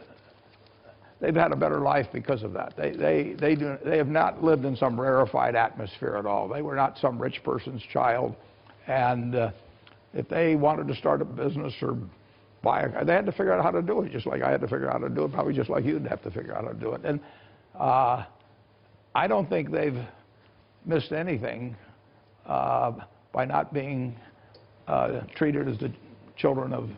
they've had a better life because of that. They have not lived in some rarefied atmosphere at all. They were not some rich person's child, and if they wanted to start a business or buy a car, they had to figure out how to do it, just like I had to figure out how to do it, probably just like you'd have to figure out how to do it. And I don't think they've missed anything by not being treated as the children of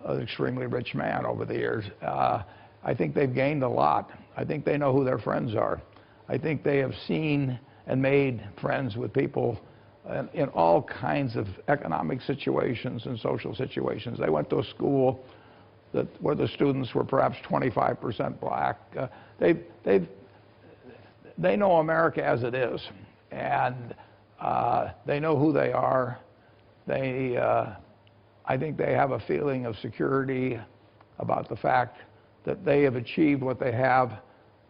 an extremely rich man over the years. I think they've gained a lot. I think they know who their friends are. I think they have seen and made friends with people in all kinds of economic situations and social situations. They went to a school where the students were perhaps 25% black. They know America as it is, and they know who they are. I think they have a feeling of security about the fact that they have achieved what they have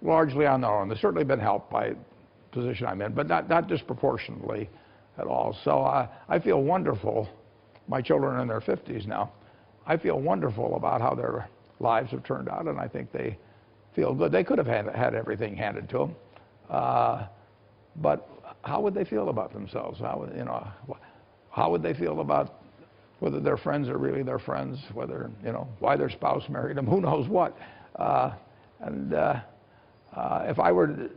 largely on their own. They've certainly been helped by the position I'm in, but not disproportionately at all. So I feel wonderful. My children are in their 50s now. I feel wonderful about how their lives have turned out, and I think they feel good. They could have had everything handed to them, but how would they feel about themselves? How would they feel about whether their friends are really their friends, whether, why their spouse married them, who knows what. If I were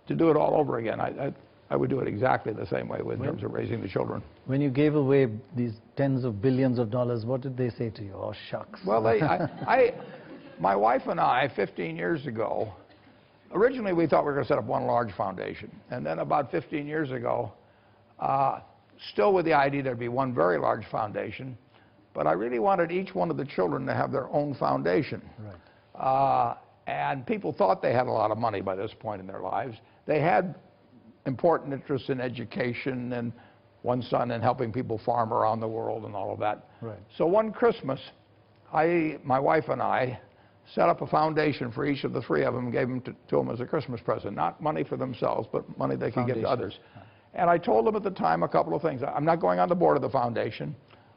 to do it all over again, I would do it exactly the same way in terms of raising the children. When you gave away these tens of billions of dollars, what did they say to you? Oh, shucks. Well, my wife and I, 15 years ago, originally we thought we were going to set up one large foundation. And then about 15 years ago, still with the idea there'd be one very large foundation, but I really wanted each one of the children to have their own foundation. Right. And people thought they had a lot of money by this point in their lives. They had important interests in education, and one son in helping people farm around the world and all of that. Right. So one Christmas, my wife and I set up a foundation for each of the three of them and gave them to them as a Christmas present. Not money for themselves, but money they could give to others. And I told them at the time a couple of things. I'm not going on the board of the foundation.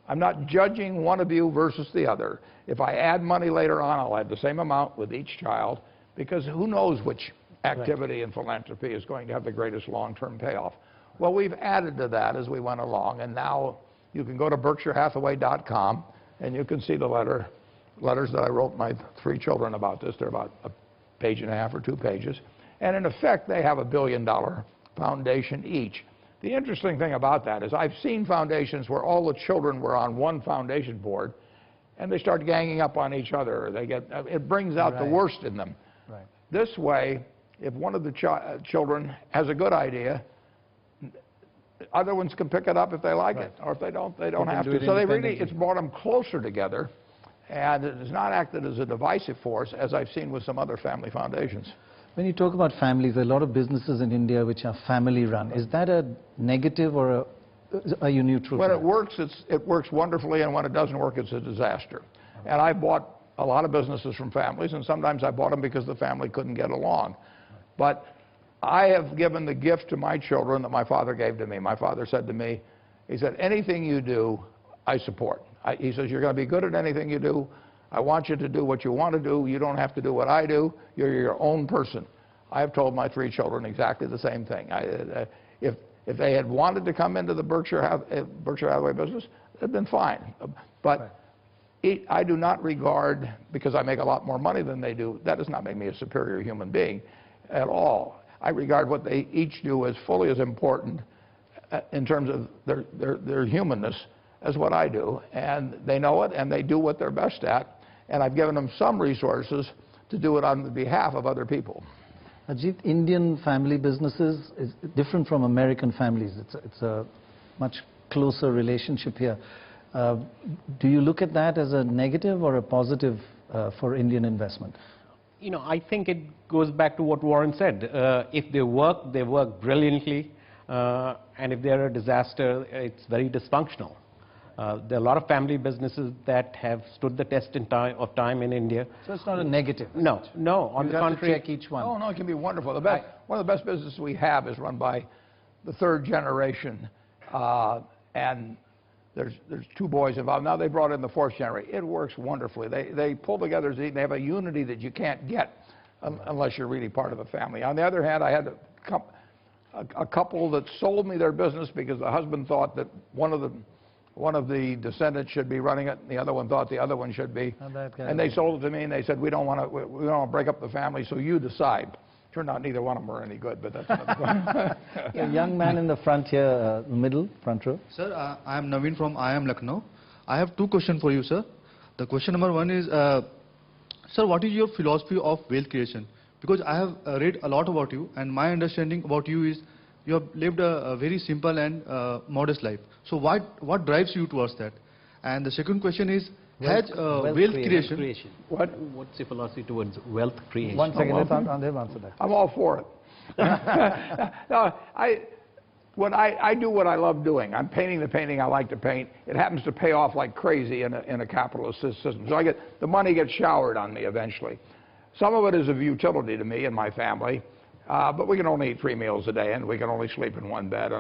I'm not judging one of you versus the other. If I add money later on, I'll add the same amount with each child, because who knows which activity in philanthropy is going to have the greatest long-term payoff. Well, we've added to that as we went along, and now you can go to BerkshireHathaway.com and you can see the letters that I wrote my three children about this. They're about a page and a half or 2 pages. And in effect, they have $1 billion foundation each. The interesting thing about that is I've seen foundations where all the children were on one foundation board and they start ganging up on each other. It brings out the worst in them. Right. This way, if one of the children has a good idea, other ones can pick it up if they like it, or if they don't have to. So it's brought them closer together, and it has not acted as a divisive force, as I've seen with some other family foundations. When you talk about families, there are a lot of businesses in India which are family-run. Is that a negative, or are you neutral? When it works, it works wonderfully, and when it doesn't work, it's a disaster. And I bought a lot of businesses from families, and sometimes I bought them because the family couldn't get along. But I have given the gift to my children that my father gave to me. My father said to me, he said, anything you do, I support. He says, you're going to be good at anything you do. I want you to do what you want to do. You don't have to do what I do. You're your own person. I have told my three children exactly the same thing. If they had wanted to come into the Berkshire Hathaway business, it'd been fine. But I do not regard, because I make a lot more money than they do, that does not make me a superior human being at all. I regard what they each do as fully as important in terms of their humanness as what I do. And they know it, and they do what they're best at. And I've given them some resources to do it on behalf of other people. Ajit, Indian family businesses is different from American families. It's a much closer relationship here. Do you look at that as a negative or a positive for Indian investment? I think it goes back to what Warren said. If they work brilliantly. And if they're a disaster, it's very dysfunctional. There are a lot of family businesses that have stood the test of time in India. So it's not a negative? No. On the contrary. You have to check each one. Oh, no, it can be wonderful. One of the best businesses we have is run by the third generation. And there's two boys involved. Now they brought in the fourth generation. It works wonderfully. They pull together as a team. They have a unity that you can't get unless you're really part of a family. On the other hand, I had a couple that sold me their business because the husband thought that one of the descendants should be running it, and the other one thought the other one should be. And they sold it to me, and they said, we don't want to break up the family, so you decide. Turned out neither one of them were any good, but that's another A young man in the front here, middle, front row. Sir, I am Naveen from IIM Lucknow. I have two questions for you, sir. The question number one is, sir, what is your philosophy of wealth creation? Because I have read a lot about you, and my understanding about you is you have lived a very simple and modest life. So what drives you towards that? And the second question is, has wealth creation. What's your philosophy towards wealth creation? One second, let him answer that. I'm all for it. No, I do what I love doing. I'm painting the painting I like to paint. It happens to pay off like crazy in a capitalist system. So the money gets showered on me eventually. Some of it is of utility to me and my family, but we can only eat 3 meals a day, and we can only sleep in one bed.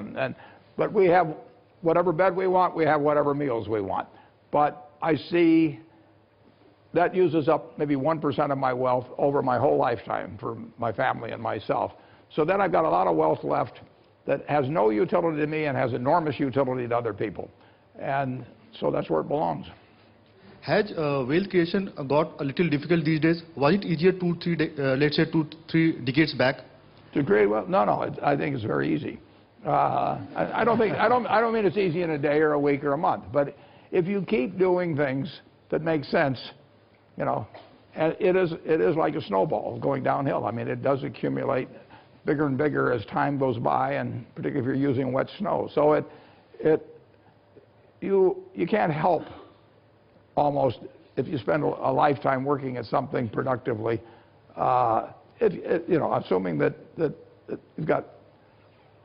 But we have whatever bed we want. We have whatever meals we want. But I see that uses up maybe 1% of my wealth over my whole lifetime for my family and myself. So then I've got a lot of wealth left that has no utility to me and has enormous utility to other people. And so that's where it belongs. Has wealth creation got a little difficult these days? Was it easier let's say 2-3 decades back? To create wealth? No, I think it's very easy. I don't mean it's easy in a day or a week or a month, but if you keep doing things that make sense, you know, and it is like a snowball going downhill. I mean, it does accumulate bigger and bigger as time goes by, and particularly if you're using wet snow. So you can't help almost if you spend a lifetime working at something productively. You know, assuming that you've got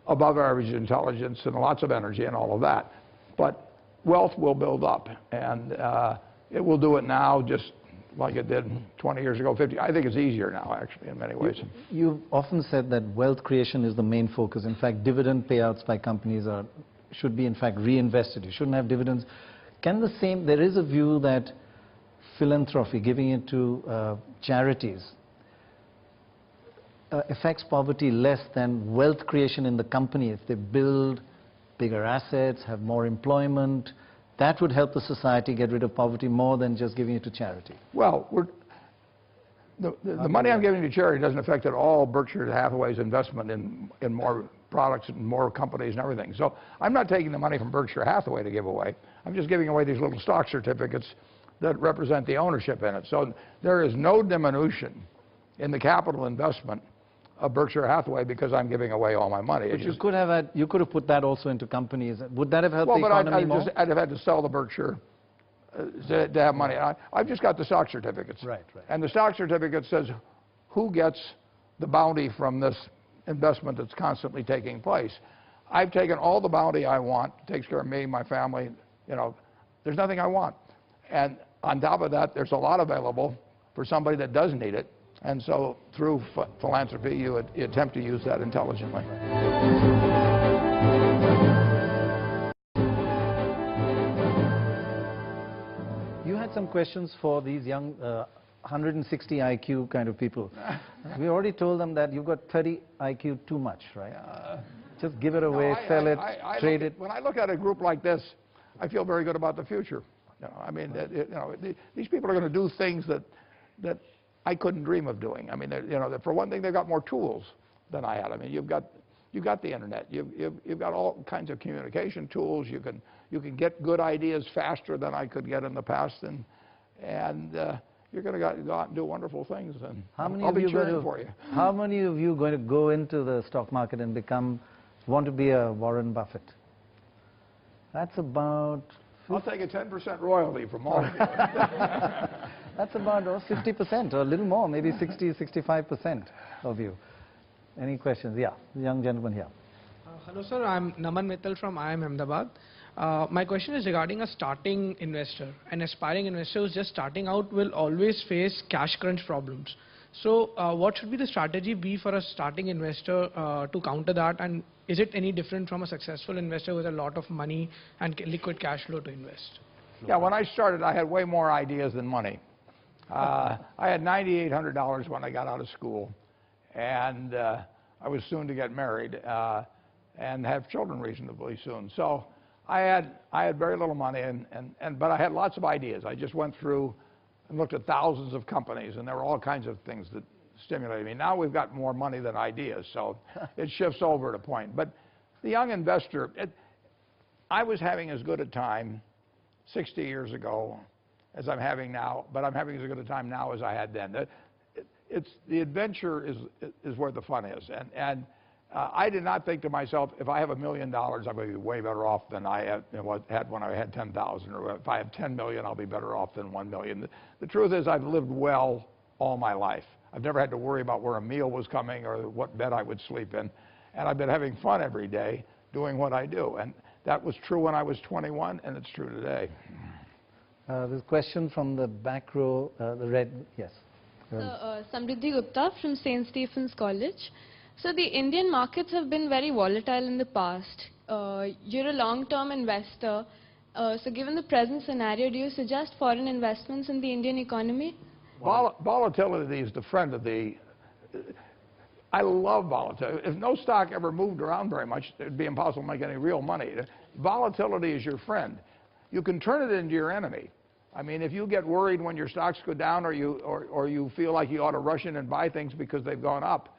above average intelligence and lots of energy and all of that, but wealth will build up, and it will do it now just like it did 20 years ago, 50. I think it's easier now, actually, in many ways. You've often said that wealth creation is the main focus. In fact, dividend payouts by companies should be, in fact, reinvested. You shouldn't have dividends. There is a view that philanthropy, giving it to charities, affects poverty less than wealth creation in the company. If they build bigger assets, have more employment, that would help the society get rid of poverty more than just giving it to charity. Well, the money I'm giving to charity doesn't affect at all Berkshire Hathaway's investment in more products and more companies and everything. So I'm not taking the money from Berkshire Hathaway to give away. I'm just giving away these little stock certificates that represent the ownership in it. So there is no diminution in the capital investment of Berkshire Hathaway because I'm giving away all my money. But you could have put that also into companies. Would that have helped the economy more? I'd have had to sell the Berkshire to have money. I've just got the stock certificates. Right. And the stock certificate says who gets the bounty from this investment that's constantly taking place. I've taken all the bounty I want. It takes care of me, my family. You know, there's nothing I want. And on top of that, there's a lot available for somebody that does need it. And so through philanthropy, you attempt to use that intelligently. You had some questions for these young 160 IQ kind of people. We already told them that you've got 30 IQ too much, right? Just give it away, sell it, trade it. When I look at a group like this, I feel very good about the future. You know, I mean, these people are going to do things that I couldn't dream of doing. I mean, you know, for one thing, they've got more tools than I had. I mean, you've got the internet. You've got all kinds of communication tools. You can get good ideas faster than I could get in the past, and you're going to go out and do wonderful things. And I'll be cheering for you. How many of you are going to go into the stock market and want to be a Warren Buffett? That's about... I'll take a 10% royalty from all of you. That's about 50% or a little more, maybe 60, 65% of you. Any questions? Yeah, the young gentleman here. Hello, sir. I'm Naman Mittal from IIM Ahmedabad. My question is regarding a starting investor. An aspiring investor who's just starting out will always face cash crunch problems. So what should be the strategy be for a starting investor to counter that? And is it any different from a successful investor with a lot of money and liquid cash flow to invest? Yeah, when I started, I had way more ideas than money. I had $9,800 when I got out of school, and I was soon to get married and have children reasonably soon. So I had very little money, but I had lots of ideas. I just went through and looked at thousands of companies, and there were all kinds of things that stimulated me. Now we've got more money than ideas, so it shifts over at a point. But the young investor, I was having as good a time 60 years ago as I'm having now, but I'm having as good a time now as I had then. The adventure is where the fun is. And I did not think to myself, if I have $1 million, I'm going to be way better off than I had when I had 10,000, or if I have 10 million, I'll be better off than 1 million. The truth is, I've lived well all my life. I've never had to worry about where a meal was coming or what bed I would sleep in. And I've been having fun every day doing what I do. And that was true when I was 21, and it's true today. There's a question from the back row, the red, yes. So, Samriddhi Gupta from St. Stephen's College. So the Indian markets have been very volatile in the past. You're a long-term investor. So given the present scenario, do you suggest foreign investments in the Indian economy? Volatility is the friend of the... I love volatility. If no stock ever moved around very much, it would be impossible to make any real money. Volatility is your friend. You can turn it into your enemy. I mean, if you get worried when your stocks go down, or you feel like you ought to rush in and buy things because they've gone up,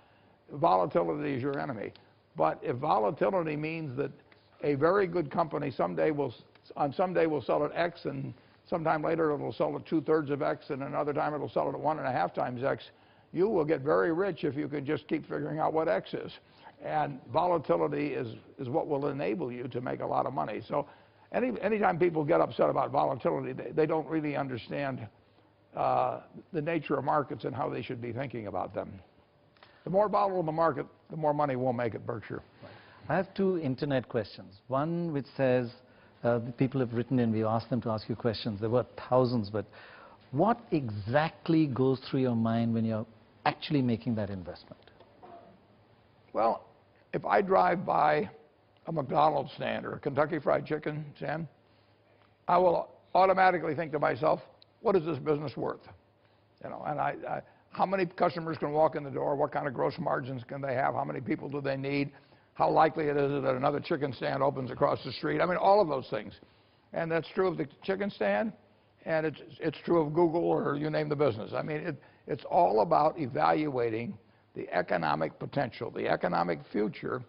volatility is your enemy. But if volatility means that a very good company someday will sell at X, and sometime later it'll sell at 2/3 of X, and another time it'll sell at 1.5 times X, you will get very rich if you can just keep figuring out what X is. And volatility is what will enable you to make a lot of money. So anytime people get upset about volatility, they don't really understand the nature of markets and how they should be thinking about them. The more volatile the market, the more money we'll make at Berkshire. I have two internet questions. One which says, the people have written in, we asked them to ask you questions. There were thousands, but what exactly goes through your mind when you're actually making that investment? Well, if I drive by a McDonald's stand or a Kentucky Fried Chicken stand, I will automatically think to myself, what is this business worth? You know, and how many customers can walk in the door? What kind of gross margins can they have? How many people do they need? How likely it is that another chicken stand opens across the street? I mean, all of those things. And that's true of the chicken stand, and it's true of Google, or you name the business. I mean, it's all about evaluating the economic potential, the economic future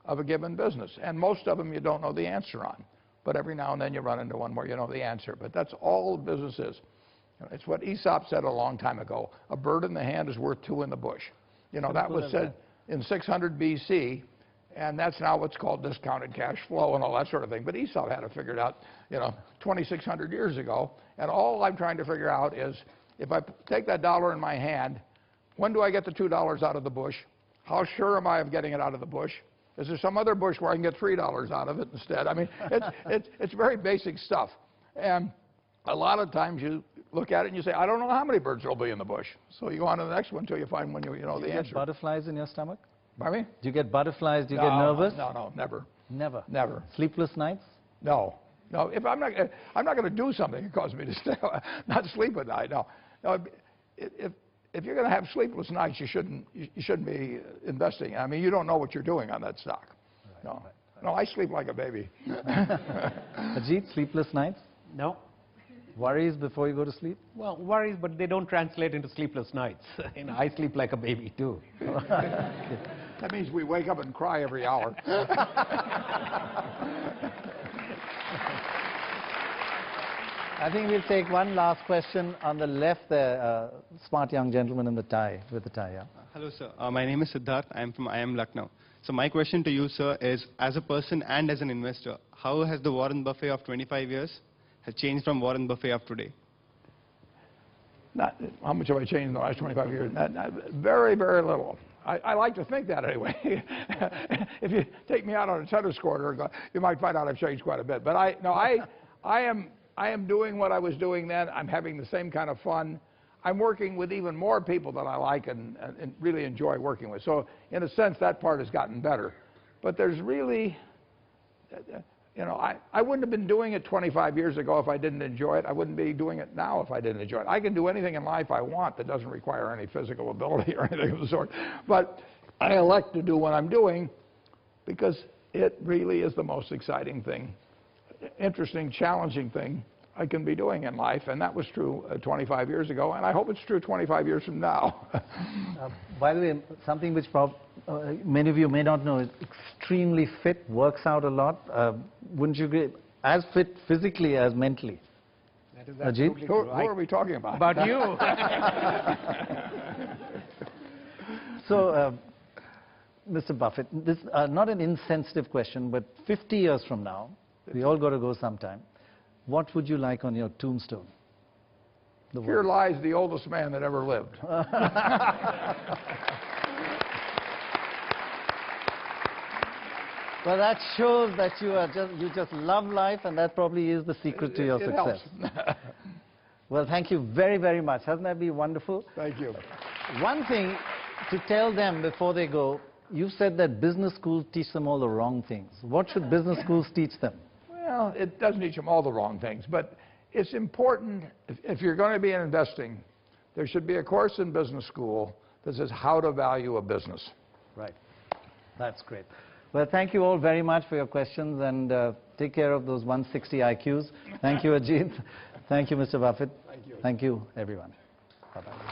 of a given business. And most of them you don't know the answer on. But every now and then you run into one where you know the answer. But that's all business is. It's what Aesop said a long time ago. A bird in the hand is worth two in the bush. You know, that was said in 600 BC, and that's now what's called discounted cash flow and all that sort of thing. But Aesop had it figured out, you know, 2,600 years ago. And all I'm trying to figure out is, if I take that dollar in my hand, when do I get the $2 out of the bush? How sure am I of getting it out of the bush? Is there some other bush where I can get $3 out of it instead? I mean, it's very basic stuff. And a lot of times you look at it and you say, I don't know how many birds will be in the bush. So you go on to the next one until you find one you know the answer. Do you get butterflies in your stomach? Pardon me? Do you get butterflies? Do you get nervous? No, never. Never? Never. Sleepless nights? No. No, if I'm not going to do something that causes me to not sleep at night. No. If you're going to have sleepless nights, you shouldn't be investing. I mean, you don't know what you're doing on that stock. Right, no, I sleep like a baby. Ajit, sleepless nights? No. Worries before you go to sleep? Well, worries, but they don't translate into sleepless nights. You know, I sleep like a baby too. Okay. That means we wake up and cry every hour. I think we'll take one last question on the left there. Smart young gentleman in the tie, with the tie, yeah. Hello, sir. My name is Siddharth. I am from IIM Lucknow. So my question to you, sir, is as a person and as an investor, how has the Warren Buffett of 25 years has changed from Warren Buffett of today? How much have I changed in the last 25 years? Very, very little. I like to think that anyway. If you take me out on a tennis court, you might find out I've changed quite a bit. But I am doing what I was doing then. I'm having the same kind of fun. I'm working with even more people that I like and really enjoy working with. So in a sense, that part has gotten better. But there's really, you know, I wouldn't have been doing it 25 years ago if I didn't enjoy it. I wouldn't be doing it now if I didn't enjoy it. I can do anything in life I want that doesn't require any physical ability or anything of the sort. But I elect to do what I'm doing because it really is the most exciting thing, interesting, challenging thing I can be doing in life, and that was true 25 years ago, and I hope it's true 25 years from now. By the way, something which many of you may not know is extremely fit, works out a lot. Wouldn't you agree? As fit physically as mentally. That is absolutely true. Who are we talking about? About you. So, Mr. Buffett, this is not an insensitive question, but 50 years from now, we all got to go sometime. What would you like on your tombstone? Here lies the oldest man that ever lived. Well, that shows that you just love life, and that probably is the secret to your success. Well, thank you very, very much. Hasn't that been wonderful? Thank you. One thing to tell them before they go, you said that business schools teach them all the wrong things. What should business schools teach them? Well, it doesn't teach them all the wrong things, but it's important, if you're going to be investing, there should be a course in business school that says how to value a business. Right. That's great. Well, thank you all very much for your questions, and take care of those 160 IQs. Thank you, Ajit. Thank you, Mr. Buffett. Thank you. Thank you, everyone. Bye-bye.